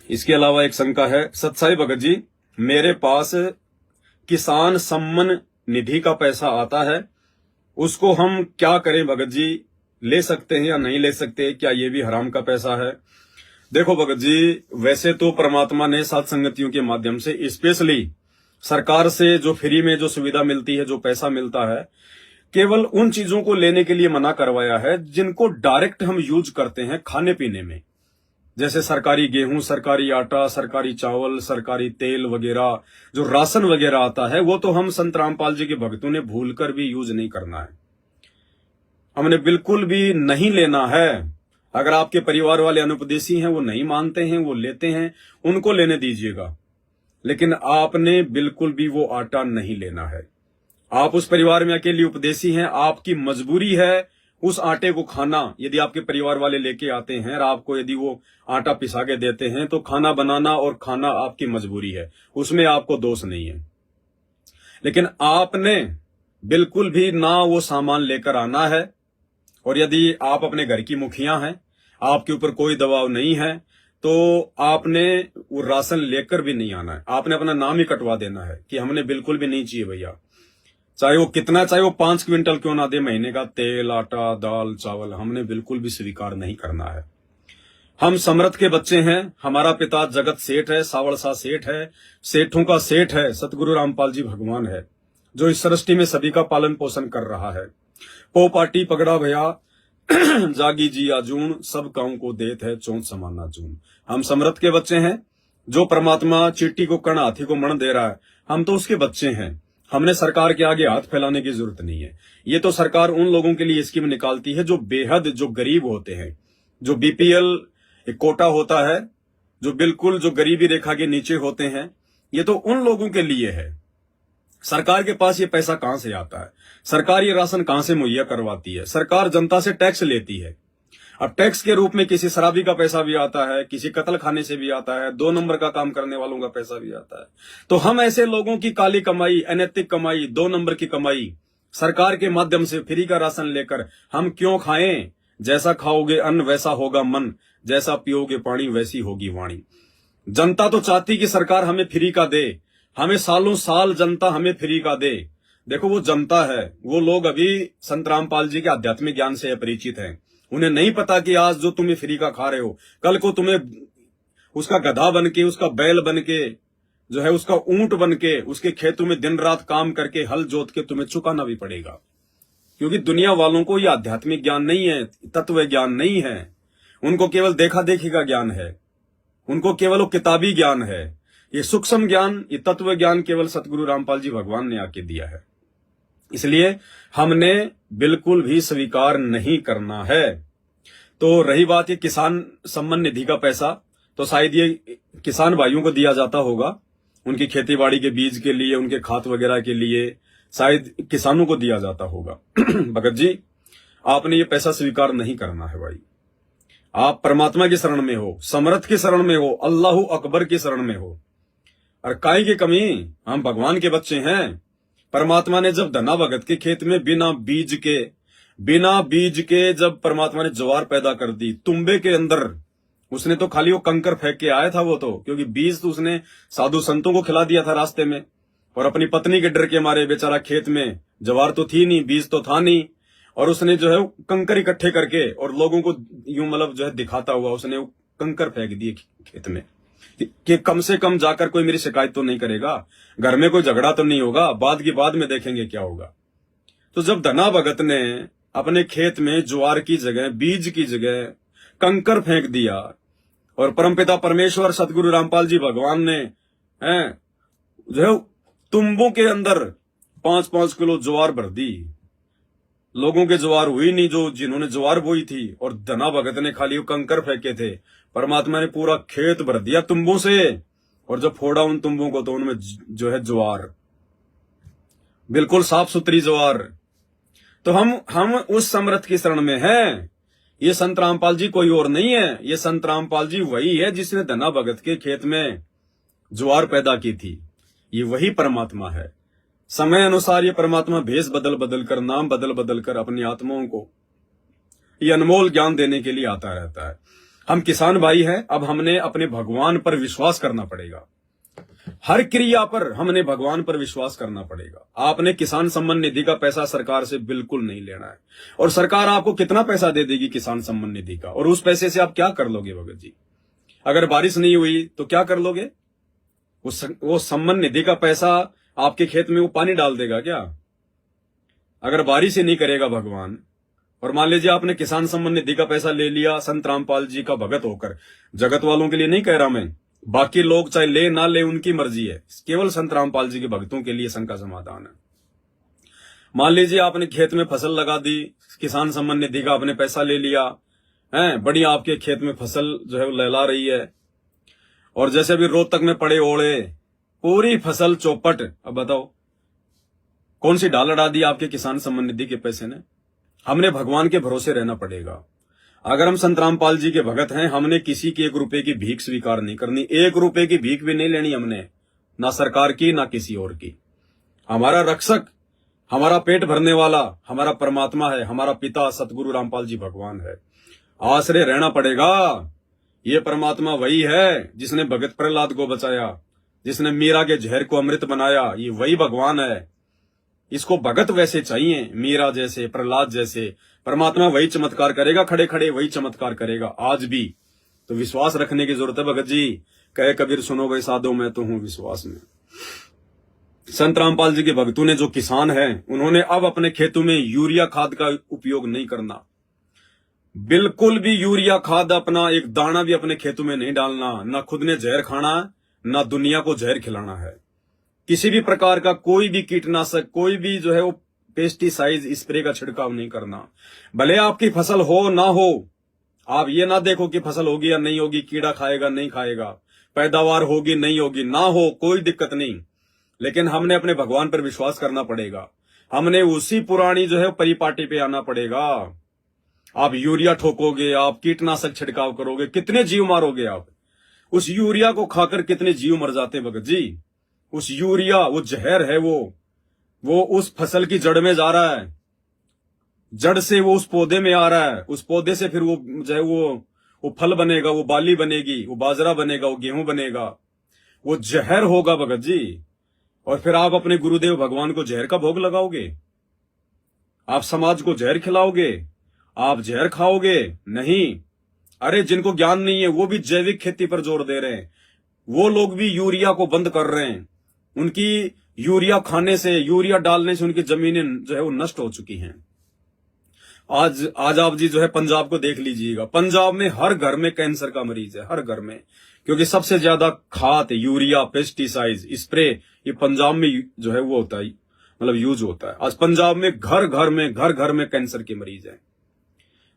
इसके अलावा एक शंका है, सतसाई भगत जी, मेरे पास किसान सम्मान निधि का पैसा आता है, उसको हम क्या करें भगत जी? ले सकते हैं या नहीं ले सकते? क्या ये भी हराम का पैसा है? देखो भगत जी, वैसे तो परमात्मा ने सात संगतियों के माध्यम से स्पेशली सरकार से जो फ्री में जो सुविधा मिलती है, जो पैसा मिलता है, केवल उन चीजों को लेने के लिए मना करवाया है जिनको डायरेक्ट हम यूज करते हैं खाने पीने में, जैसे सरकारी गेहूं, सरकारी आटा, सरकारी चावल, सरकारी तेल वगैरह, जो राशन वगैरह आता है, वो तो हम संत रामपाल जी के भक्तों ने भूलकर भी यूज नहीं करना है। हमने बिल्कुल भी नहीं लेना है। अगर आपके परिवार वाले अनुपदेशी हैं, वो नहीं मानते हैं, वो लेते हैं, उनको लेने दीजिएगा, लेकिन आपने बिल्कुल भी वो आटा नहीं लेना है। आप उस परिवार में अकेली उपदेशी हैं, आपकी मजबूरी है उस आटे को खाना। यदि आपके परिवार वाले लेके आते हैं और आपको यदि वो आटा पिसा के देते हैं, तो खाना बनाना और खाना आपकी मजबूरी है, उसमें आपको दोष नहीं है। लेकिन आपने बिल्कुल भी ना वो सामान लेकर आना है। और यदि आप अपने घर की मुखिया हैं, आपके ऊपर कोई दबाव नहीं है, तो आपने वो राशन लेकर भी नहीं आना है। आपने अपना नाम ही कटवा देना है कि हमने बिल्कुल भी नहीं चाहिए भैया, चाहे वो कितना, चाहे वो 5 क्विंटल क्यों ना दे महीने का तेल, आटा, दाल, चावल, हमने बिल्कुल भी स्वीकार नहीं करना है। हम समर्थ के बच्चे हैं। हमारा पिता जगत सेठ है, सावड़सा सेठ है, सेठों का सेठ है, सतगुरु रामपाल जी भगवान है, जो इस सृष्टि में सभी का पालन पोषण कर रहा है। पो पाटी पगड़ा भया जागी जी आजून, सब काऊ को देत है चौंत समाना जून। हम समर्थ के बच्चे हैं। जो परमात्मा चींटी को कण, हाथी को मण दे रहा है, हम तो उसके बच्चे हैं। हमने सरकार के आगे हाथ फैलाने की जरूरत नहीं है। ये तो सरकार उन लोगों के लिए स्कीम निकालती है जो बेहद, जो गरीब होते हैं, जो बीपीएल एक कोटा होता है, जो बिल्कुल जो गरीबी रेखा के नीचे होते हैं, ये तो उन लोगों के लिए है। सरकार के पास ये पैसा कहां से आता है? सरकार ये राशन कहां से मुहैया करवाती है? सरकार जनता से टैक्स लेती है। अब टैक्स के रूप में किसी शराबी का पैसा भी आता है, किसी कत्ल खाने से भी आता है, 2 नंबर का काम करने वालों का पैसा भी आता है। तो हम ऐसे लोगों की काली कमाई, अनैतिक कमाई, 2 नंबर की कमाई, सरकार के माध्यम से फ्री का राशन लेकर हम क्यों खाएं? जैसा खाओगे अन्न वैसा होगा मन, जैसा पियोगे पानी वैसी होगी वाणी। जनता तो चाहती कि सरकार हमें फ्री का दे, हमें सालों साल जनता हमें फ्री का दे। देखो वो जनता है, वो लोग अभी संत रामपाल जी के आध्यात्मिक ज्ञान से अपरिचित हैं। उन्हें नहीं पता कि आज जो तुम्हें फ्री का खा रहे हो, कल को तुम्हें उसका गधा बन के, उसका बैल बन के, जो है उसका ऊंट बन के, उसके खेतों में दिन रात काम करके हल जोत के तुम्हें चुकाना भी पड़ेगा। क्योंकि दुनिया वालों को यह आध्यात्मिक ज्ञान नहीं है, तत्व ज्ञान नहीं है। उनको केवल देखा देखी का ज्ञान है, उनको केवल वो किताबी ज्ञान है। ये सूक्ष्म ज्ञान, ये तत्व ज्ञान केवल सतगुरु रामपाल जी भगवान ने आके दिया है। इसलिए हमने बिल्कुल भी स्वीकार नहीं करना है। तो रही बात ये किसान सम्मान निधि का पैसा, तो शायद ये किसान भाइयों को दिया जाता होगा, उनकी खेतीबाड़ी के बीज के लिए, उनके खाद वगैरह के लिए शायद किसानों को दिया जाता होगा। भगत जी, आपने ये पैसा स्वीकार नहीं करना है भाई। आप परमात्मा की शरण में हो, समर्थ की शरण में हो, अल्लाह अकबर की शरण में हो। और काई की कमी, हम भगवान के बच्चे हैं। परमात्मा ने जब धना भगत के खेत में बिना बीज के जब परमात्मा ने ज्वार पैदा कर दी, तुम्बे के अंदर, उसने तो खाली वो कंकर फेंक के आया था वो तो, क्योंकि बीज तो उसने साधु संतों को खिला दिया था रास्ते में, और अपनी पत्नी के डर के मारे बेचारा खेत में ज्वार तो थी नहीं, बीज तो था नहीं, और उसने जो है कंकर इकट्ठे करके और लोगों को यूं मतलब जो है दिखाता हुआ उसने वो कंकर फेंक दिए खेत में कि कम से कम जाकर कोई मेरी शिकायत तो नहीं करेगा, घर में कोई झगड़ा तो नहीं होगा, बाद की बाद में देखेंगे क्या होगा। तो जब धना भगत ने अपने खेत में ज्वार की जगह, बीज की जगह कंकर फेंक दिया, और परमपिता परमेश्वर सतगुरु रामपाल जी भगवान ने जो है तुम्बों के अंदर 5-5 किलो ज्वार भर दी। लोगों के ज्वार हुई नहीं जो जिन्होंने ज्वार बोई थी, और धना भगत ने खाली कंकर फेंके थे। परमात्मा ने पूरा खेत भर दिया तुम्बों से, और जब फोड़ा उन तुम्बों को तो उनमें जो है ज्वार, बिल्कुल साफ सुथरी ज्वार। तो हम उस समर्थ की शरण में हैं। ये संत रामपाल जी कोई और नहीं है, ये संत रामपाल जी वही है जिसने धना भगत के खेत में ज्वार पैदा की थी। ये वही परमात्मा है। समय अनुसार ये परमात्मा भेष बदल बदल कर, नाम बदल बदल कर अपनी आत्माओं को ये अनमोल ज्ञान देने के लिए आता रहता है। हम किसान भाई हैं, अब हमने अपने भगवान पर विश्वास करना पड़ेगा। हर क्रिया पर हमने भगवान पर विश्वास करना पड़ेगा। आपने किसान सम्मान निधि का पैसा सरकार से बिल्कुल नहीं लेना है। और सरकार आपको कितना पैसा दे देगी किसान सम्मान निधि का, और उस पैसे से आप क्या कर लोगे भगत जी? अगर बारिश नहीं हुई तो क्या कर लोगे? वो सम्मान निधि का पैसा आपके खेत में वो पानी डाल देगा क्या? अगर बारिश ही नहीं करेगा भगवान, और मान लीजिए आपने किसान सम्मान निधि का पैसा ले लिया संत रामपाल जी का भगत होकर, जगत वालों के लिए नहीं कह रहा मैं, बाकी लोग चाहे ले ना ले उनकी मर्जी है, केवल संत रामपाल जी के भक्तों के लिए शंका समाधान है। मान लीजिए आपने खेत में फसल लगा दी, किसान सम्मान निधि का आपने पैसा ले लिया है, बढ़िया आपके खेत में फसल जो है वो लहला रही है, और जैसे अभी रोहतक में पड़े ओले, पूरी फसल चौपट। अब बताओ कौन सी डाल अड़ा दी आपके किसान सम्मान निधि के पैसे ने? हमने भगवान के भरोसे रहना पड़ेगा। अगर हम संत रामपाल जी के भगत हैं, हमने किसी की 1 रुपए की भीख स्वीकार नहीं करनी, 1 रुपए की भीख भी नहीं लेनी हमने, ना सरकार की ना किसी और की। हमारा रक्षक, हमारा पेट भरने वाला हमारा परमात्मा है, हमारा पिता सतगुरु रामपाल जी भगवान है। आश्रय रहना पड़ेगा। ये परमात्मा वही है जिसने भगत प्रहलाद को बचाया, जिसने मीरा के जहर को अमृत बनाया, ये वही भगवान है। इसको भगत वैसे चाहिए, मीरा जैसे, प्रहलाद जैसे। परमात्मा वही चमत्कार करेगा, खड़े खड़े वही चमत्कार करेगा आज भी। तो विश्वास रखने की जरूरत है भगत जी। कहे कबीर सुनो भाई साधो, मैं तो हूं विश्वास में। संत रामपाल जी के भक्तों ने, जो किसान हैं, उन्होंने अब अपने खेतों में यूरिया खाद का उपयोग नहीं करना, बिल्कुल भी यूरिया खाद अपना एक दाना भी अपने खेतों में नहीं डालना। ना खुद ने जहर खाना, ना दुनिया को जहर खिलाना है। किसी भी प्रकार का कोई भी कीटनाशक, कोई भी जो है वो पेस्टिसाइड स्प्रे का छिड़काव नहीं करना। भले आपकी फसल हो ना हो, आप ये ना देखो कि फसल होगी या नहीं होगी, कीड़ा खाएगा नहीं खाएगा, पैदावार होगी नहीं होगी, ना हो कोई दिक्कत नहीं, लेकिन हमने अपने भगवान पर विश्वास करना पड़ेगा। हमने उसी पुरानी जो है परिपाटी पे आना पड़ेगा। आप यूरिया ठोकोगे, आप कीटनाशक छिड़काव करोगे, कितने जीव मारोगे आप? उस यूरिया को खाकर कितने जीव मर जाते हैं भगत जी। उस यूरिया, वो जहर है, वो उस फसल की जड़ में जा रहा है, जड़ से वो उस पौधे में आ रहा है, उस पौधे से फिर वो जो है वो फल बनेगा, वो बाली बनेगी, वो बाजरा बनेगा, वो गेहूं बनेगा, वो जहर होगा भगत जी। और फिर आप अपने गुरुदेव भगवान को जहर का भोग लगाओगे? आप समाज को जहर खिलाओगे? आप जहर खाओगे? नहीं। अरे जिनको ज्ञान नहीं है वो भी जैविक खेती पर जोर दे रहे हैं, वो लोग भी यूरिया को बंद कर रहे हैं। उनकी यूरिया खाने से, यूरिया डालने से उनकी जमीनें जो है वो नष्ट हो चुकी हैं। आज आप जी जो है पंजाब को देख लीजिएगा, पंजाब में हर घर में कैंसर का मरीज है, हर घर में, क्योंकि सबसे ज्यादा खाद, यूरिया, पेस्टिसाइड, स्प्रे ये पंजाब में जो है वो होता है, मतलब यूज होता है। आज पंजाब में घर घर में कैंसर के मरीज हैं।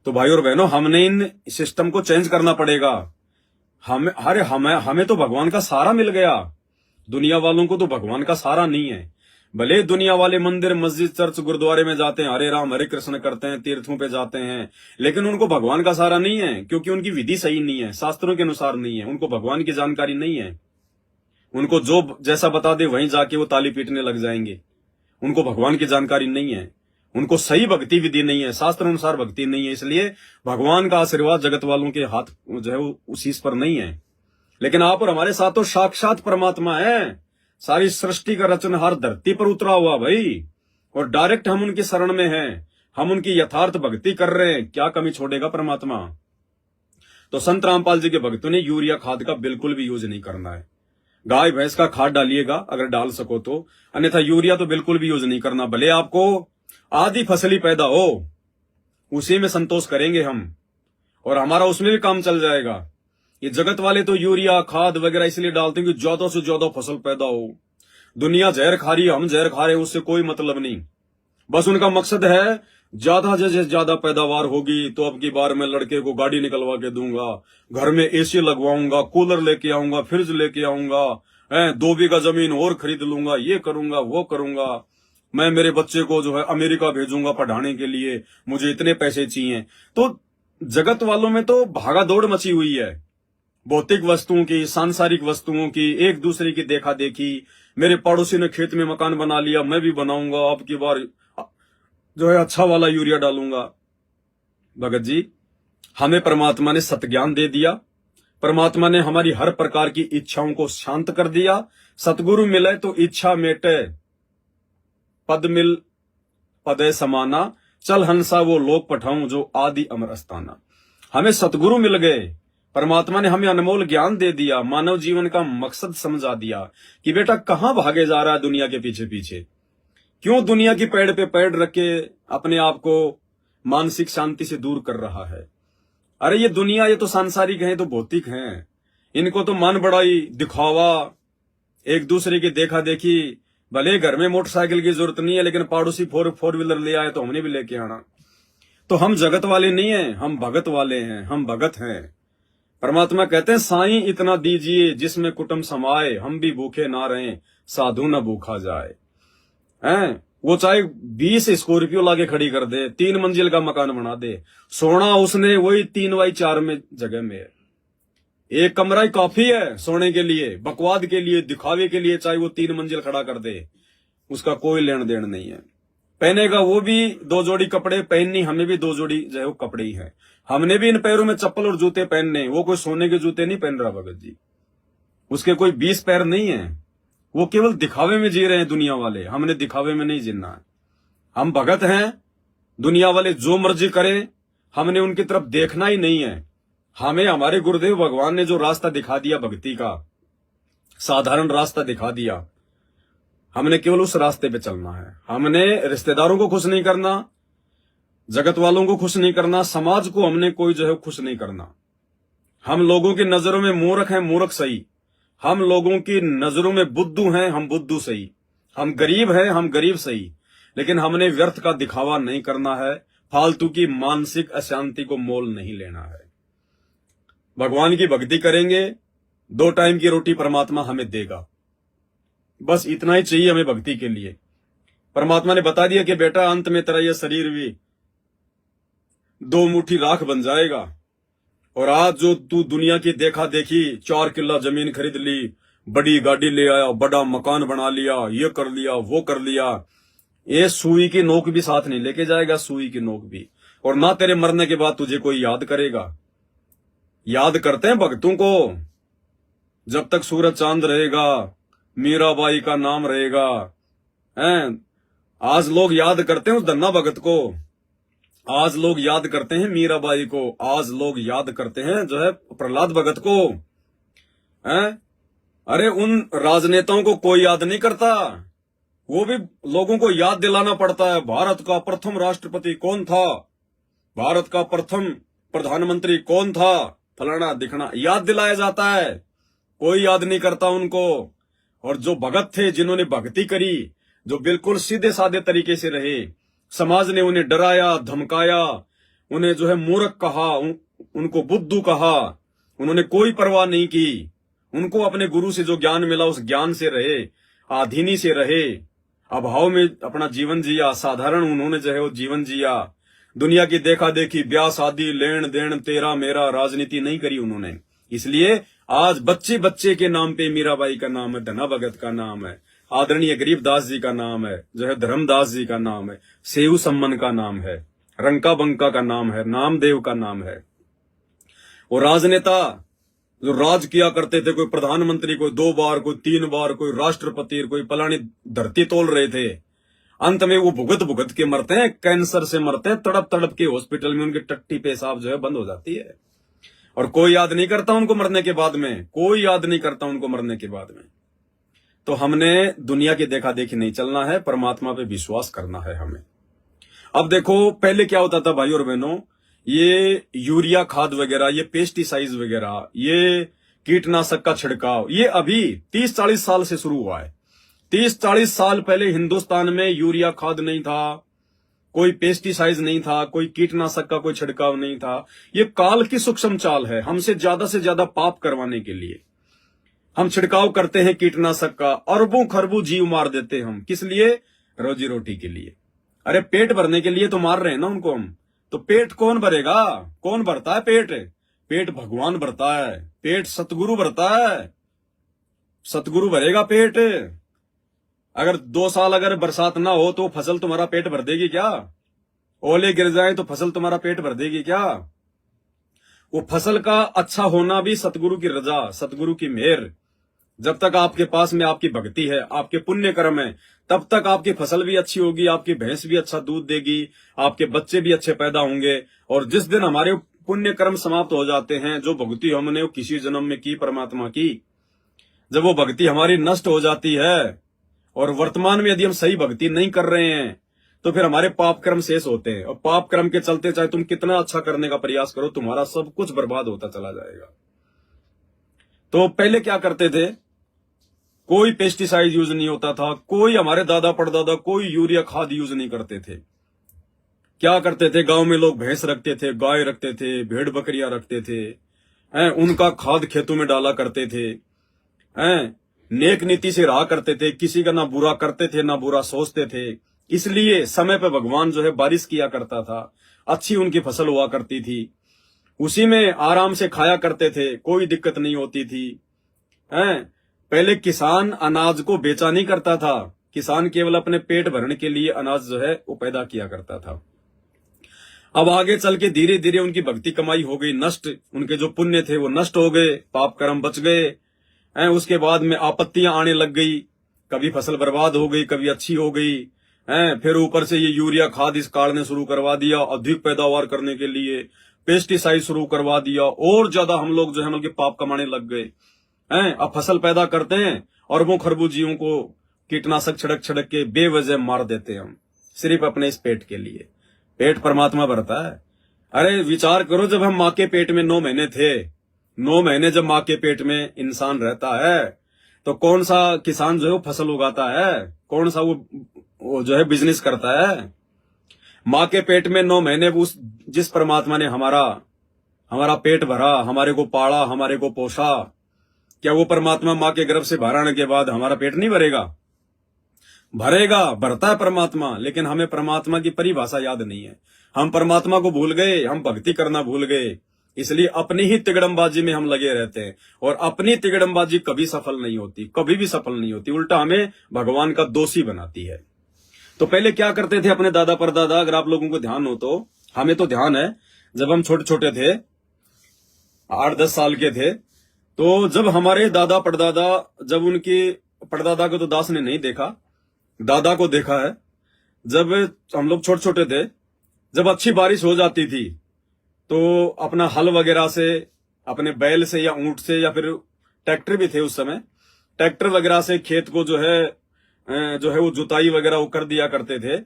तो भाई और बहनों, हमने इन सिस्टम को चेंज करना पड़ेगा। हमें तो भगवान का सहारा मिल गया, दुनिया वालों को तो भगवान का सहारा नहीं है। भले दुनिया वाले मंदिर, मस्जिद, चर्च, गुरुद्वारे में जाते हैं, हरे राम हरे कृष्ण करते हैं, तीर्थों पे जाते हैं, लेकिन उनको भगवान का सहारा नहीं है, क्योंकि उनकी विधि सही नहीं है, शास्त्रों के अनुसार नहीं है, उनको भगवान की जानकारी नहीं है। उनको जो जैसा बता दे वहीं जाके वो ताली पीटने लग जाएंगे। उनको भगवान की जानकारी नहीं है, उनको सही भक्ति विधि नहीं है, शास्त्र अनुसार भक्ति नहीं है, इसलिए भगवान का आशीर्वाद जगत वालों के हाथ जो है वो उस चीज पर नहीं है। लेकिन आप और हमारे साथ तो साक्षात परमात्मा है, सारी सृष्टि का रचनहार धरती पर उतरा हुआ भाई, और डायरेक्ट हम उनकी शरण में हैं, हम उनकी यथार्थ भक्ति कर रहे हैं। क्या कमी छोड़ेगा परमात्मा? तो संत रामपाल जी के भक्तों ने यूरिया खाद का बिल्कुल भी यूज नहीं करना है। गाय भैंस का खाद डालिएगा अगर डाल सको तो, अन्यथा यूरिया तो बिल्कुल भी यूज नहीं करना। भले आपको आधी फसली पैदा हो, उसी में संतोष करेंगे हम, और हमारा उसमें भी काम चल जाएगा। ये जगत वाले तो यूरिया खाद वगैरह इसलिए डालते हैं कि ज्यादा से ज्यादा फसल पैदा हो। दुनिया जहर खा रही है, हम जहर खा रहे हैं, उससे कोई मतलब नहीं। बस उनका मकसद है ज्यादा से ज्यादा पैदावार होगी तो अब की बार मैं लड़के को गाड़ी निकलवा के दूंगा, घर में एसी लगवाऊंगा, कूलर लेके आऊंगा, फ्रिज लेके आऊंगा, 2 बीघा जमीन और खरीद लूंगा, ये करूंगा वो करूंगा, मैं मेरे बच्चे को जो है अमेरिका भेजूंगा पढ़ाने के लिए, मुझे इतने पैसे चाहिए। तो जगत वालों में तो भागा दौड़ मची हुई है, भौतिक वस्तुओं की, सांसारिक वस्तुओं की, एक दूसरे की देखा देखी। मेरे पड़ोसी ने खेत में मकान बना लिया, मैं भी बनाऊंगा, अब की बार जो है अच्छा वाला यूरिया डालूंगा। भगत जी, हमें परमात्मा ने सतज्ञान दे दिया, परमात्मा ने हमारी हर प्रकार की इच्छाओं को शांत कर दिया। सतगुरु मिले तो इच्छा मेटे, पद मिल पदे समाना, चल हंसा वो लोक पठाऊं जो आदि अमर अस्ताना। हमें सतगुरु मिल गए, परमात्मा ने हमें अनमोल ज्ञान दे दिया, मानव जीवन का मकसद समझा दिया कि बेटा कहां भागे जा रहा है दुनिया के पीछे पीछे, क्यों दुनिया की पेड़ पे पेड़ रख के अपने आप को मानसिक शांति से दूर कर रहा है। अरे ये दुनिया, ये तो सांसारिक है, तो भौतिक हैं, इनको तो मन बढ़ाई, दिखावा, एक दूसरे की देखा देखी। भले घर में मोटरसाइकिल की जरूरत नहीं है, लेकिन पड़ोसी फोर व्हीलर ले आए तो हमने भी लेके आना। तो हम जगत वाले नहीं हैं, हम भगत वाले हैं, हम भगत हैं। परमात्मा कहते हैं साईं इतना दीजिए जिसमें कुटुंब समाए, हम भी भूखे ना रहें साधु न भूखा जाए। हैं वो चाहे 20 स्कॉर्पियो लाके खड़ी कर दे, 3 मंजिल का मकान बना दे, सोना उसने वही 3x4 में जगह में है। एक कमरा ही काफी है सोने के लिए, बकवाद के लिए, दिखावे के लिए, चाहे वो 3 मंजिल खड़ा कर दे, उसका कोई लेन देन नहीं है। पहनेगा वो भी 2 जोड़ी कपड़े, पहननी हमें भी 2 जोड़ी जो है वो कपड़े ही है। हमने भी इन पैरों में चप्पल और जूते पहनने, वो कोई सोने के जूते नहीं पहन रहा भगत जी, उसके कोई 20 पैर नहीं है, वो केवल दिखावे में जी रहे हैं दुनिया वाले। हमने दिखावे में नहीं जीना है, हम भगत हैं। दुनिया वाले जो मर्जी करें, हमने उनकी तरफ देखना ही नहीं है। हमें हमारे गुरुदेव भगवान ने जो रास्ता दिखा दिया भक्ति का, साधारण रास्ता दिखा दिया, हमने केवल उस रास्ते पे चलना है। हमने रिश्तेदारों को खुश नहीं करना, जगत वालों को खुश नहीं करना, समाज को हमने कोई जो है खुश नहीं करना। हम लोगों की नजरों में मूर्ख हैं, मूर्ख सही, हम लोगों की नजरों में बुद्धू हैं, हम बुद्धू सही, हम गरीब हैं, हम गरीब सही, लेकिन हमने व्यर्थ का दिखावा नहीं करना है, फालतू की मानसिक अशांति को मोल नहीं लेना है। भगवान की भक्ति करेंगे, 2 टाइम की रोटी परमात्मा हमें देगा, बस इतना ही चाहिए हमें भक्ति के लिए। परमात्मा ने बता दिया कि बेटा अंत में तेरा यह शरीर भी 2 मुट्ठी राख बन जाएगा। और आज जो तू दुनिया की देखा देखी, 4 किला जमीन खरीद ली, बड़ी गाड़ी ले आया, बड़ा मकान बना लिया, ये कर लिया, वो कर लिया, ये सुई की नोक भी साथ नहीं लेके जाएगा, सुई की नोक भी। और ना तेरे मरने के बाद तुझे कोई याद करेगा। याद करते हैं भक्तों को, जब तक सूरज चांद रहेगा, मीराबाई का नाम रहेगा। हैं आज लोग याद करते हैं उस धन्ना भगत को, आज लोग याद करते हैं मीराबाई को, आज लोग याद करते हैं जो है प्रहलाद भगत को। हैं अरे उन राजनेताओं को कोई याद नहीं करता, वो भी लोगों को याद दिलाना पड़ता है। भारत का प्रथम राष्ट्रपति कौन था, भारत का प्रथम प्रधानमंत्री कौन था, फलाना दिखना याद दिलाया जाता है, कोई याद नहीं करता उनको। और जो भगत थे, जिन्होंने भक्ति करी, जो बिल्कुल सीधे साधे तरीके से रहे, समाज ने उन्हें डराया, धमकाया, उन्हें जो है मूर्ख कहा, उनको बुद्धू कहा, उन्होंने कोई परवाह नहीं की। उनको अपने गुरु से जो ज्ञान मिला उस ज्ञान से रहे, आधीनी से रहे, अभाव में अपना जीवन जिया, साधारण उन्होंने जो है वो जीवन जिया। दुनिया की देखा देखी, ब्याह शादी, लेन देन, तेरा मेरा, राजनीति नहीं करी उन्होंने। इसलिए आज बच्चे बच्चे के नाम पे मीराबाई का नाम है, धना भगत का नाम है, आदरणीय गरीबदास जी का नाम है, जो है धर्मदास जी का नाम है, सेऊ सम्मन का नाम है, रंका बंका का नाम है, नामदेव का नाम है। और राजनेता जो राज किया करते थे, कोई प्रधानमंत्री, कोई 2 बार, कोई 3 बार, कोई राष्ट्रपति, कोई पलानी धरती तोल रहे थे, अंत में वो भुगत भुगत के मरते हैं, कैंसर से मरते हैं, तड़प तड़प के हॉस्पिटल में उनकी टट्टी पेशाब जो है बंद हो जाती है। और कोई याद नहीं करता उनको मरने के बाद में, कोई याद नहीं करता उनको मरने के बाद में। तो हमने दुनिया की देखा देखी नहीं चलना है, परमात्मा पे विश्वास करना है हमें। अब देखो पहले क्या होता था भाई और बहनों, ये यूरिया खाद वगैरह, ये पेस्टिसाइड वगैरह, ये कीटनाशक का छिड़काव, ये अभी 30-40 साल से शुरू हुआ है। 30-40 साल पहले हिंदुस्तान में यूरिया खाद नहीं था, कोई पेस्टिसाइड नहीं था, कोई कीटनाशक का कोई छिड़काव नहीं था। ये काल की सूक्ष्म चाल है, हमसे ज्यादा पाप करवाने के लिए हम छिड़काव करते हैं कीटनाशक का, अरबों खरबों जीव मार देते हैं हम, किस लिए? रोजी रोटी के लिए। अरे पेट भरने के लिए तो मार रहे हैं ना उनको हम। तो पेट कौन भरेगा? कौन भरता है पेट? पेट भगवान भरता है, पेट सतगुरु भरता है, सतगुरु भरेगा पेट। अगर 2 साल अगर बरसात ना हो तो फसल तुम्हारा पेट भर देगी क्या? ओले गिर जाए तो फसल तुम्हारा पेट भर देगी क्या? वो फसल का अच्छा होना भी सतगुरु की रजा, सतगुरु की मेहर। जब तक आपके पास में आपकी भक्ति है, आपके पुण्य कर्म है, तब तक आपकी फसल भी अच्छी होगी, आपकी भैंस भी अच्छा दूध देगी, आपके बच्चे भी अच्छे पैदा होंगे। और जिस दिन हमारे पुण्य कर्म समाप्त हो जाते हैं, जो भक्ति हमने किसी जन्म में की परमात्मा की, जब वो भक्ति हमारी नष्ट हो जाती है और वर्तमान में यदि हम सही भक्ति नहीं कर रहे हैं, तो फिर हमारे पाप कर्म शेष होते हैं। और पाप कर्म के चलते चाहे तुम कितना अच्छा करने का प्रयास करो, तुम्हारा सब कुछ बर्बाद होता चला जाएगा। तो पहले क्या करते थे, कोई पेस्टिसाइड यूज नहीं होता था, कोई हमारे दादा परदादा कोई यूरिया खाद यूज नहीं करते थे। क्या करते थे, गांव में लोग भैंस रखते थे, गाय रखते थे, भेड़ बकरियां रखते थे, उनका खाद खेतों में डाला करते थे, नेक नीति से रहा करते थे, किसी का ना बुरा करते थे ना बुरा सोचते थे। इसलिए समय पे भगवान जो है बारिश किया करता था, अच्छी उनकी फसल हुआ करती थी, उसी में आराम से खाया करते थे, कोई दिक्कत नहीं होती थी। पहले किसान अनाज को बेचा नहीं करता था, किसान केवल अपने पेट भरने के लिए अनाज जो है वो पैदा किया करता था। अब आगे चल के धीरे धीरे उनकी भक्ति कमाई हो गई नष्ट, उनके जो पुण्य थे वो नष्ट हो गए, पाप कर्म बच गए। उसके बाद में आपत्तियां आने लग गई, कभी फसल बर्बाद हो गई, कभी अच्छी हो गई। फिर ऊपर से ये यूरिया खाद इस काल ने शुरू करवा दिया, अधिक पैदावार करने के लिए पेस्टिसाइड शुरू करवा दिया, और ज्यादा हम लोग जो है मतलब पाप कमाने लग गए। अब फसल पैदा करते हैं और वो खरबूजियों को कीटनाशक छिड़क छिड़क के बेवजह मार देते हैं हम, सिर्फ अपने इस पेट के लिए। पेट परमात्मा भरता है। अरे विचार करो, जब हम माँ के पेट में 9 महीने थे, 9 महीने जब माँ के पेट में इंसान रहता है, तो कौन सा किसान जो है वो फसल उगाता है, कौन सा वो जो है बिजनेस करता है। माँ के पेट में 9 महीने उस जिस परमात्मा ने हमारा पेट भरा, हमारे को पाला, हमारे को पोषा, क्या वो परमात्मा माँ के गर्भ से बाहर आने के बाद हमारा पेट नहीं भरेगा? भरेगा, भरता है परमात्मा। लेकिन हमें परमात्मा की परिभाषा याद नहीं है, हम परमात्मा को भूल गए, हम भक्ति करना भूल गए। इसलिए अपनी ही तिगड़मबाजी में हम लगे रहते हैं, और अपनी तिगड़मबाजी कभी सफल नहीं होती, कभी भी सफल नहीं होती, उल्टा हमें भगवान का दोषी बनाती है। तो पहले क्या करते थे अपने दादा परदादा, अगर आप लोगों को ध्यान हो तो, हमें तो ध्यान है, जब हम छोटे छोटे थे, 8-10 साल के थे, तो जब हमारे दादा परदादा, जब उनके परदादा को तो दास ने नहीं देखा, दादा को देखा है, जब हम लोग छोटे छोटे थे, जब अच्छी बारिश हो जाती थी तो अपना हल वगैरह से, अपने बैल से या ऊंट से, या फिर ट्रैक्टर भी थे उस समय, ट्रैक्टर वगैरह से खेत को जो है वो जुताई वगैरह वो कर दिया करते थे।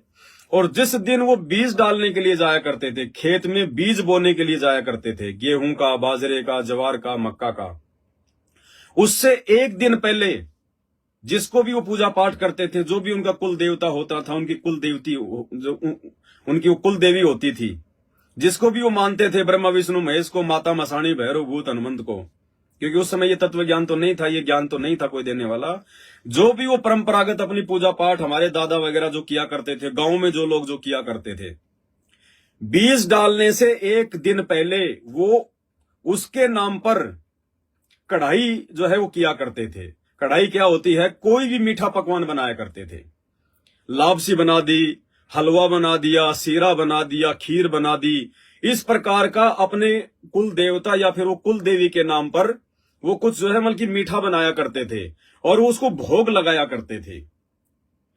और जिस दिन वो बीज डालने के लिए जाया करते थे, खेत में बीज बोने के लिए जाया करते थे, गेहूं का, बाजरे का, जवार का, मक्का का, उससे एक दिन पहले जिसको भी वो पूजा पाठ करते थे, जो भी उनका कुल देवता होता था, उनकी कुल देवती जो उनकी वो कुल देवी होती थी, जिसको भी वो मानते थे, ब्रह्मा विष्णु महेश को, माता मसाणी भैरव भूत हनुमंत को, क्योंकि उस समय ये तत्व ज्ञान तो नहीं था, ये ज्ञान तो नहीं था कोई देने वाला। जो भी वो परंपरागत अपनी पूजा पाठ हमारे दादा वगैरह जो किया करते थे, गांव में जो लोग जो किया करते थे, बीज डालने से एक दिन पहले वो उसके नाम पर कढ़ाई जो है वो किया करते थे। कढ़ाई क्या होती है, कोई भी मीठा पकवान बनाया करते थे, लापसी बना दी, हलवा बना दिया, सीरा बना दिया, खीर बना दी, इस प्रकार का अपने कुल देवता या फिर वो कुल देवी के नाम पर वो कुछ जो है मतलब मीठा बनाया करते थे, और वो उसको भोग लगाया करते थे।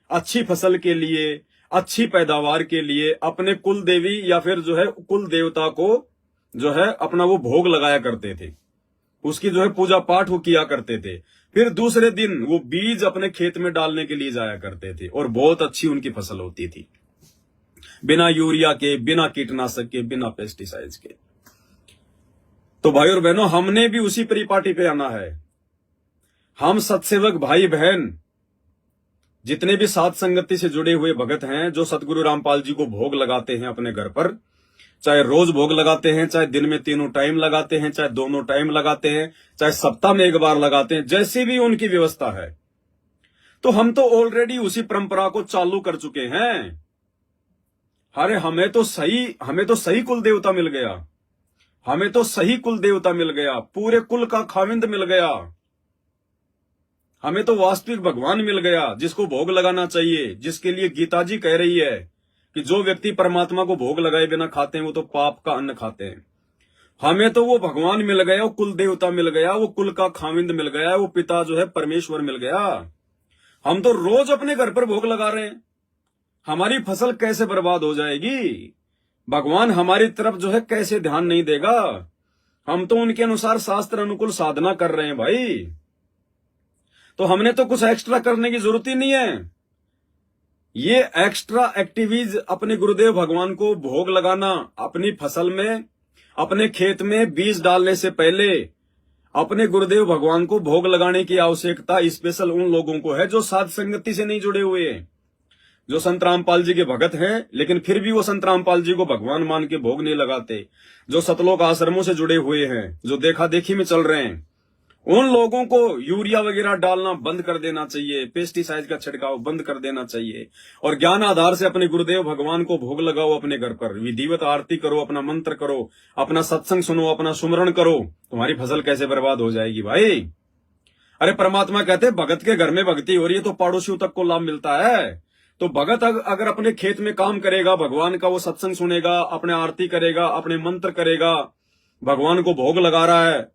अच्छी फसल के लिए, अच्छी पैदावार के लिए अपने कुल देवी या फिर जो है कुल देवता को जो है अपना वो भोग लगाया करते थे, उसकी जो है पूजा पाठ वो किया करते थे। फिर दूसरे दिन वो बीज अपने खेत में डालने के लिए जाया करते थे, और बहुत अच्छी उनकी फसल होती थी, बिना यूरिया के, बिना कीटनाशक के, बिना पेस्टिसाइड्स के। तो भाई और बहनों, हमने भी उसी परिपाटी पे आना है। हम सत्सेवक भाई बहन जितने भी साध संगति से जुड़े हुए भगत हैं, जो सतगुरु रामपाल जी को भोग लगाते हैं अपने घर पर, चाहे रोज भोग लगाते हैं, चाहे दिन में 3 टाइम लगाते हैं, चाहे दोनों टाइम लगाते हैं, चाहे सप्ताह में 1 बार लगाते हैं, जैसी भी उनकी व्यवस्था है, तो हम तो ऑलरेडी उसी परंपरा को चालू कर चुके हैं। अरे हमें तो सही कुल देवता मिल गया, हमें तो सही कुल देवता मिल गया, पूरे कुल का खाविंद मिल गया, हमें तो वास्तविक भगवान मिल गया जिसको भोग लगाना चाहिए, जिसके लिए गीता जी कह रही है कि जो व्यक्ति परमात्मा को भोग लगाए बिना खाते हैं वो तो पाप का अन्न खाते हैं। हमें तो वो भगवान मिल गया, वो कुल देवता मिल गया, वो कुल का खाविंद मिल गया, वो पिता जो है परमेश्वर मिल गया। हम तो रोज अपने घर पर भोग लगा रहे हैं। हमारी फसल कैसे बर्बाद हो जाएगी? भगवान हमारी तरफ जो है कैसे ध्यान नहीं देगा? हम तो उनके अनुसार शास्त्र अनुकूल साधना कर रहे हैं भाई। तो हमने तो कुछ एक्स्ट्रा करने की जरूरत ही नहीं है। ये एक्स्ट्रा एक्टिविटीज अपने गुरुदेव भगवान को भोग लगाना, अपनी फसल में, अपने खेत में बीज डालने से पहले अपने गुरुदेव भगवान को भोग लगाने की आवश्यकता स्पेशल उन लोगों को है जो साध संगति से नहीं जुड़े हुए हैं, जो संत रामपाल जी के भगत हैं लेकिन फिर भी वो संत रामपाल जी को भगवान मान के भोग नहीं लगाते, जो सतलोक आश्रमों से जुड़े हुए हैं, जो देखा देखी में चल रहे हैं, उन लोगों को यूरिया वगैरह डालना बंद कर देना चाहिए, पेस्टिसाइड का छिड़काव बंद कर देना चाहिए और ज्ञान आधार से अपने गुरुदेव भगवान को भोग लगाओ। अपने घर पर विधिवत आरती करो, अपना मंत्र करो, अपना सत्संग सुनो, अपना सुमरण करो। तुम्हारी फसल कैसे बर्बाद हो जाएगी भाई? अरे परमात्मा कहते भगत के घर में भक्ति हो रही है तो पड़ोसियों तक को लाभ मिलता है। तो भगत अगर अपने खेत में काम करेगा, भगवान का वो सत्संग सुनेगा, अपने आरती करेगा, अपने मंत्र करेगा, भगवान को भोग लगा रहा है,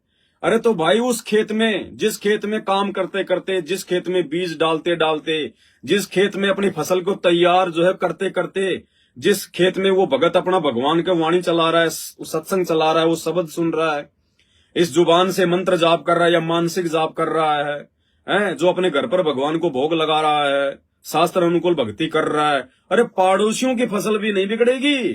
अरे तो भाई उस खेत में, जिस खेत में काम करते करते, जिस खेत में बीज डालते डालते, जिस खेत में अपनी फसल को तैयार जो है करते करते, जिस खेत में वो भगत अपना भगवान का वाणी चला रहा है, सत्संग चला रहा है, वो शब्द सुन रहा है, इस जुबान से मंत्र जाप कर रहा है या मानसिक जाप कर रहा है, जो अपने घर पर भगवान को भोग लगा रहा है, शास्त्र अनुकूल भक्ति कर रहा है, अरे पड़ोसियों की फसल भी नहीं बिगड़ेगी।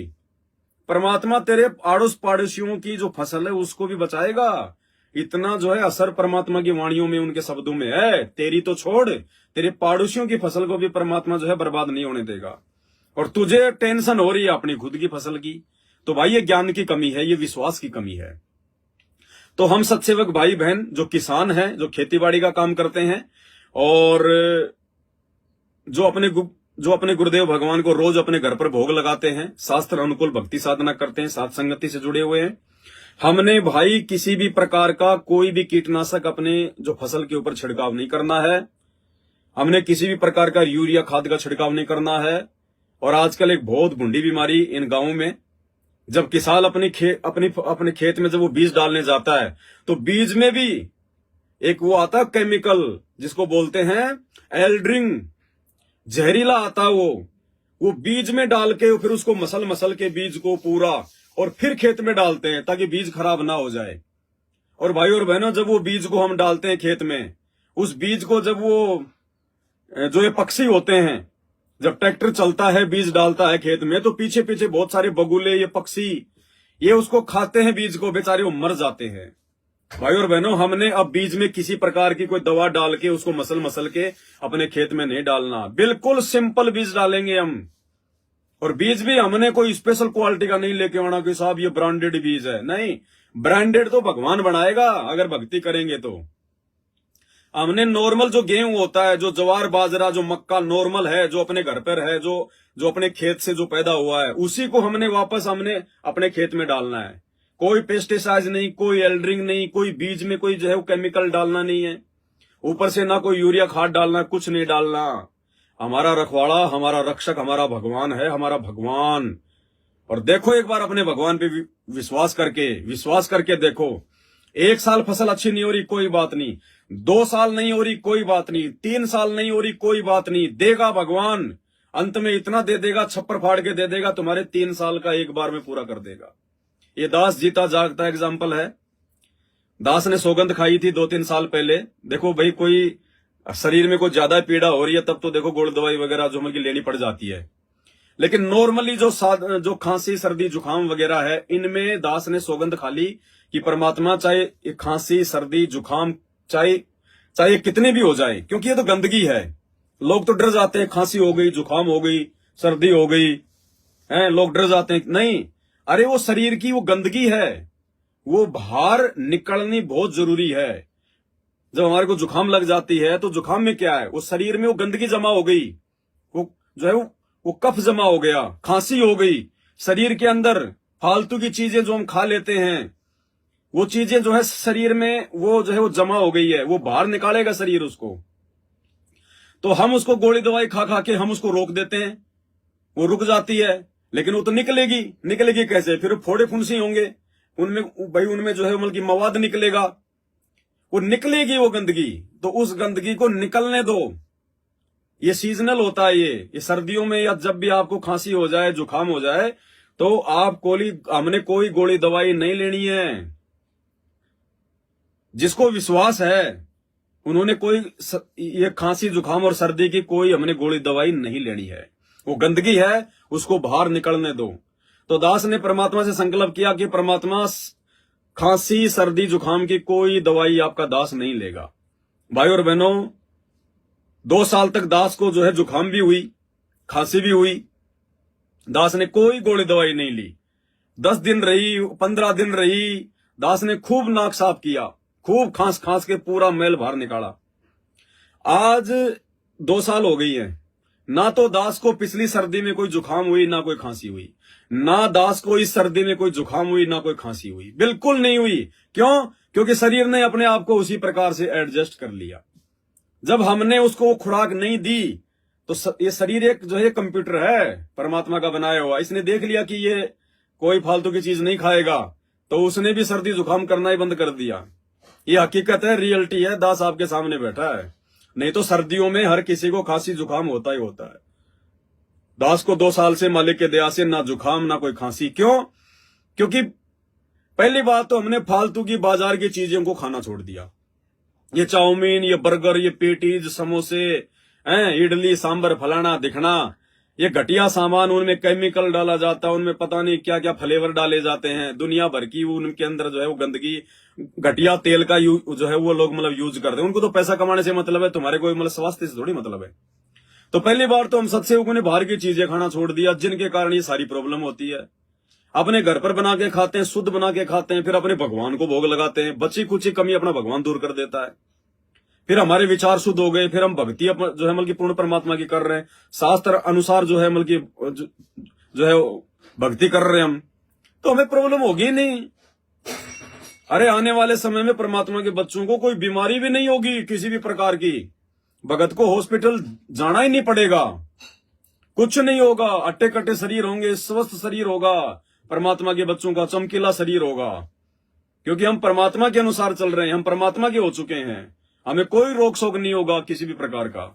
परमात्मा तेरे आड़ोस पड़ोसियों की जो फसल है उसको भी बचाएगा। इतना जो है असर परमात्मा की वाणियों में, उनके शब्दों में है। तेरी तो छोड़, तेरे पड़ोसियों की फसल को भी परमात्मा जो है बर्बाद नहीं होने देगा। और तुझे टेंशन हो रही है अपनी खुद की फसल की, तो भाई ये ज्ञान की कमी है, ये विश्वास की कमी है। तो हम सत्सेवक भाई बहन जो किसान हैं, जो खेतीबाड़ी का काम करते हैं और जो अपने गुरुदेव भगवान को रोज अपने घर पर भोग लगाते हैं, शास्त्र अनुकूल भक्ति साधना करते हैं, साध संगति से जुड़े हुए हैं, हमने भाई किसी भी प्रकार का कोई भी कीटनाशक अपने जो फसल के ऊपर छिड़काव नहीं करना है। हमने किसी भी प्रकार का यूरिया खाद का छिड़काव नहीं करना है। और आजकल एक बहुत भुंडी बीमारी इन गांवों में, जब किसान अपने खेत में जब वो बीज डालने जाता है तो बीज में भी एक वो आता केमिकल जिसको बोलते हैं एल्ड्रिंग, जहरीला आता वो बीज में डाल के फिर उसको मसल के बीज को पूरा और फिर खेत में डालते हैं ताकि बीज खराब ना हो जाए। और भाई और बहनों, जब वो बीज को हम डालते हैं खेत में, उस बीज को जब वो जो ये पक्षी होते हैं, जब ट्रैक्टर चलता है बीज डालता है खेत में, तो पीछे पीछे बहुत सारे बगुले, ये पक्षी, ये उसको खाते हैं बीज को, बेचारे वो मर जाते हैं। भाई और बहनों, हमने अब बीज में किसी प्रकार की कोई दवा डाल के उसको मसल के अपने खेत में नहीं डालना। बिल्कुल सिंपल बीज डालेंगे हम। और बीज भी हमने कोई स्पेशल क्वालिटी का नहीं लेके आना कि साहब ये ब्रांडेड बीज है, नहीं। ब्रांडेड तो भगवान बनाएगा अगर भक्ति करेंगे तो। हमने नॉर्मल जो गेहूं होता है, जो ज्वार बाजरा, जो मक्का नॉर्मल है, जो अपने घर पर है, जो अपने खेत से जो पैदा हुआ है, उसी को हमने अपने खेत में डालना है। कोई पेस्टिसाइड नहीं, कोई एल्ड्रिंग नहीं, कोई बीज में कोई जो है वो केमिकल डालना नहीं है, ऊपर से ना कोई यूरिया खाद डालना, कुछ नहीं डालना। हमारा रखवाड़ा, हमारा रक्षक, हमारा भगवान है, हमारा भगवान। और देखो एक बार अपने भगवान पे विश्वास करके देखो। 1 साल फसल अच्छी नहीं हो रही, कोई बात नहीं। 2 साल नहीं हो रही, कोई बात नहीं। 3 साल नहीं हो रही, कोई बात नहीं। देगा भगवान, अंत में इतना दे देगा, छप्पर फाड़ के दे देगा, तुम्हारे 3 साल का एक बार में पूरा कर देगा। ये दास जीता जागता एग्जाम्पल है। दास ने सौगंध खाई थी 2-3 साल पहले। देखो भाई, कोई शरीर में कोई ज्यादा पीड़ा हो रही है तब तो देखो गोल्ड दवाई वगैरह जो की लेनी पड़ जाती है। लेकिन नॉर्मली जो खांसी सर्दी जुकाम वगैरह है, इनमें दास ने सौगंध खा ली कि परमात्मा चाहे खांसी सर्दी जुकाम चाहे कितने भी हो जाए, क्योंकि ये तो गंदगी है। लोग तो डर जाते हैं, खांसी हो गई, जुकाम हो गई, सर्दी हो गई है, लोग डर जाते हैं। नहीं, अरे वो शरीर की वो गंदगी है, वो बाहर निकलनी बहुत जरूरी है। जब हमारे को जुकाम लग जाती है तो जुकाम में क्या है, वो शरीर में वो गंदगी जमा हो गई, वो जो है वो कफ जमा हो गया, खांसी हो गई, शरीर के अंदर फालतू की चीजें जो हम खा लेते हैं, वो चीजें जो है शरीर में वो जो है वो जमा हो गई है, वो बाहर निकालेगा शरीर उसको। तो हम उसको गोली दवाई खा के हम उसको रोक देते हैं, वो रुक जाती है, लेकिन वो तो निकलेगी कैसे? फिर फोड़े फुंसी होंगे, उनमें भाई उनमें जो है मतलब कि मवाद निकलेगा, वो निकलेगी वो गंदगी, तो उस गंदगी को निकलने दो। ये सीजनल होता है, ये सर्दियों में या जब भी आपको खांसी हो जाए, जुकाम हो जाए, तो आप हमने कोई गोली दवाई नहीं लेनी है। जिसको विश्वास है उन्होंने कोई ये खांसी जुकाम और सर्दी की कोई हमने गोली दवाई नहीं लेनी है। वो गंदगी है, उसको बाहर निकलने दो। तो दास ने परमात्मा से संकल्प किया कि परमात्मा खांसी सर्दी जुकाम की कोई दवाई आपका दास नहीं लेगा। भाई और बहनों, 2 साल तक दास को जो है जुकाम भी हुई, खांसी भी हुई, दास ने कोई गोली दवाई नहीं ली। 10 दिन रही, 15 दिन रही, दास ने खूब नाक साफ किया, खूब खांस खांस के पूरा मैल बाहर निकाला। आज 2 साल हो गई है, ना तो दास को पिछली सर्दी में कोई जुकाम हुई, ना कोई खांसी हुई, ना दास को इस सर्दी में कोई जुकाम हुई, ना कोई खांसी हुई, बिल्कुल नहीं हुई। क्यों? क्योंकि शरीर ने अपने आप को उसी प्रकार से एडजस्ट कर लिया। जब हमने उसको खुराक नहीं दी तो ये शरीर एक जो है कंप्यूटर है, परमात्मा का बनाया हुआ, इसने देख लिया कि ये कोई फालतू की चीज नहीं खाएगा, तो उसने भी सर्दी जुकाम करना ही बंद कर दिया। ये हकीकत है, रियलिटी है, दास आपके सामने बैठा है। नहीं तो सर्दियों में हर किसी को खांसी जुकाम होता ही होता है। दास को 2 साल से मालिक के दया से ना जुकाम ना कोई खांसी। क्यों? क्योंकि पहली बात तो हमने फालतू की बाजार की चीजों को खाना छोड़ दिया। ये चाउमीन, ये बर्गर, ये पेटीज, समोसे, इडली सांबर फलाना दिखना, ये घटिया सामान, उनमें केमिकल डाला जाता है, उनमें पता नहीं क्या क्या फ्लेवर डाले जाते हैं, दुनिया भर की उनके अंदर जो है वो गंदगी, घटिया तेल का जो है वो लोग मतलब यूज करते हैं। उनको तो पैसा कमाने से मतलब है, तुम्हारे कोई मतलब स्वास्थ्य से थोड़ी मतलब है। तो पहली बार तो हम सत्सेवकों ने बाहर की चीजें खाना छोड़ दिया, जिनके कारण ये सारी प्रॉब्लम होती है। अपने घर पर बना के खाते हैं, शुद्ध बना के खाते हैं, फिर अपने भगवान को भोग लगाते हैं, बच्ची कुछ कमी अपना भगवान दूर कर देता है। फिर हमारे विचार शुद्ध हो गए, फिर हम भक्ति जो है मतलब पूर्ण परमात्मा की कर रहे हैं, शास्त्र अनुसार जो है मतलब जो है भक्ति कर रहे हैं हम, तो हमें प्रॉब्लम होगी नहीं। अरे आने वाले समय में परमात्मा के बच्चों को कोई बीमारी भी नहीं होगी किसी भी प्रकार की। भगत को हॉस्पिटल जाना ही नहीं पड़ेगा, कुछ नहीं होगा, अट्टे कट्टे शरीर होंगे, स्वस्थ शरीर होगा, परमात्मा के बच्चों का चमकीला शरीर होगा, क्योंकि हम परमात्मा के अनुसार चल रहे हैं, हम परमात्मा के हो चुके हैं, हमें कोई रोक शोक नहीं होगा किसी भी प्रकार का।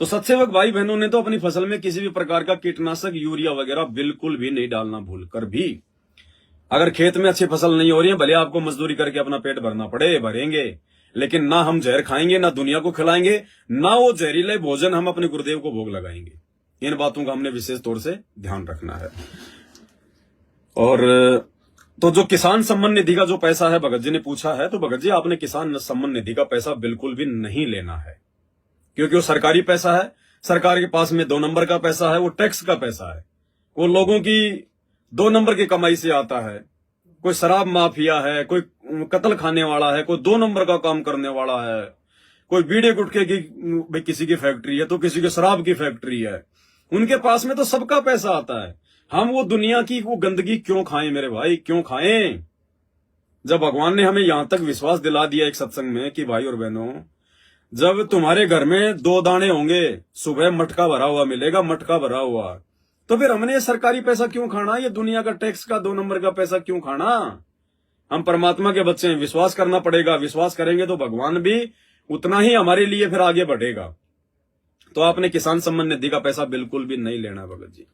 तो सत्सेवक भाई बहनों ने तो अपनी फसल में किसी भी प्रकार का कीटनाशक, यूरिया वगैरह बिल्कुल भी नहीं डालना, भूल कर भी। अगर खेत में अच्छी फसल नहीं हो रही है, भले आपको मजदूरी करके अपना पेट भरना पड़े, भरेंगे, लेकिन ना हम जहर खाएंगे, ना दुनिया को खिलाएंगे, ना वो जहरीले भोजन हम अपने गुरुदेव को भोग लगाएंगे। इन बातों का हमने विशेष तौर से ध्यान रखना है। और तो जो किसान सम्मान निधि का जो पैसा है, भगत जी ने पूछा है, तो भगत जी आपने किसान सम्मान निधि का पैसा बिल्कुल भी नहीं लेना है, क्योंकि वो सरकारी पैसा है, सरकार के पास में 2 नंबर का पैसा है, वो टैक्स का पैसा है, वो लोगों की 2 नंबर की कमाई से आता है। कोई शराब माफिया है, कोई कत्ल खाने वाला है, कोई 2 नंबर का काम करने वाला है, कोई बीड़े गुटखे की भाई किसी की फैक्ट्री है, तो किसी की शराब की फैक्ट्री है, उनके पास में तो सबका पैसा आता है। हम वो दुनिया की वो गंदगी क्यों खाएं मेरे भाई, क्यों खाएं? जब भगवान ने हमें यहां तक विश्वास दिला दिया एक सत्संग में कि भाई और बहनों, जब तुम्हारे घर में 2 दाने होंगे, सुबह मटका भरा हुआ मिलेगा, मटका भरा हुआ, तो फिर हमने ये सरकारी पैसा क्यों खाना, ये दुनिया का टैक्स का 2 नंबर का पैसा क्यों खाना? हम परमात्मा के बच्चे हैं, विश्वास करना पड़ेगा, विश्वास करेंगे तो भगवान भी उतना ही हमारे लिए फिर आगे बढ़ेगा। तो आपने किसान सम्मान निधि का पैसा बिल्कुल भी नहीं लेना भगत जी।